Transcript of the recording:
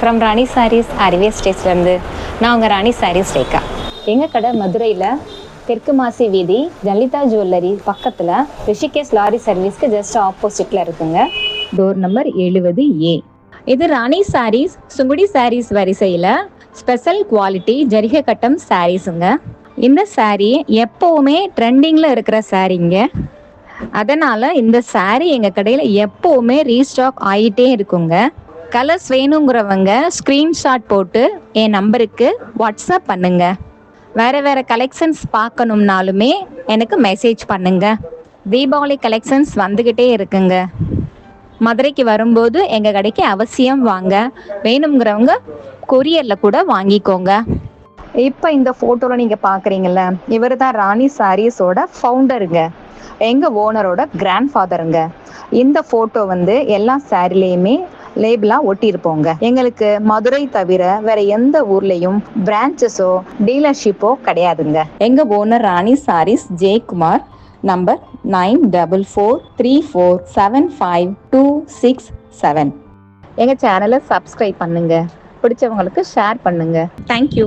From ராணி சாரீஸ் அறிவே ஸ்டேட்ஸ்லேருந்து நான் உங்கள் ராணி சாரீஸ் ரேகா. எங்கள் கடை மதுரையில் தெற்கு மாசி வீதி லலிதா ஜுவல்லரி பக்கத்தில் ரிஷிகேஷ் லாரி சர்வீஸ்க்கு ஜஸ்ட் ஆப்போசிட்டில் இருக்குங்க. Door number 70A. இது ராணி சாரீஸ் சுங்குடி சாரீஸ் வரிசையில் ஸ்பெஷல் குவாலிட்டி ஜரிகை கட்டம் சாரீஸுங்க. இந்த சாரீ எப்போவுமே ட்ரெண்டிங்கில் இருக்கிற சாரீங்க. அதனால் இந்த சாரீ எங்கள் கடையில் எப்போவுமே ரீஸ்டாக் ஆகிட்டே இருக்குங்க. கலர்ஸ் வேணுங்கிறவங்க ஸ்க்ரீன்ஷாட் போட்டு என் நம்பருக்கு வாட்ஸ்அப் பண்ணுங்க. வேறு கலெக்ஷன்ஸ் பார்க்கணும்னாலுமே எனக்கு மெசேஜ் பண்ணுங்க. தீபாவளி கலெக்ஷன்ஸ் வந்துக்கிட்டே இருக்குங்க. மதுரைக்கு வரும்போது எங்கள் கடைக்கு அவசியம் வாங்க. வேணுங்கிறவங்க கொரியரில் கூட வாங்கிக்கோங்க. இப்போ இந்த ஃபோட்டோவில் நீங்கள் பார்க்குறீங்கள, இவர் தான் ராணி சாரீஸோட ஃபவுண்டருங்க, எங்கள் ஓனரோட கிராண்ட் ஃபாதருங்க. இந்த ஃபோட்டோ எல்லா சாரிலையுமே லேபிளாக ஒட்டியிருப்போங்க. எங்களுக்கு மதுரை தவிர வேற எந்த ஊர்லேயும் பிரான்ச்சஸோ டீலர்ஷிப்போ கிடையாதுங்க. எங்கள் ஓனர் ராணி சாரீஸ் ஜெயக்குமார். நம்பர் 9434752667. எங்கள் சேனலை சப்ஸ்கிரைப் பண்ணுங்க. பிடிச்சவங்களுக்கு ஷேர் பண்ணுங்க. தேங்க்யூ.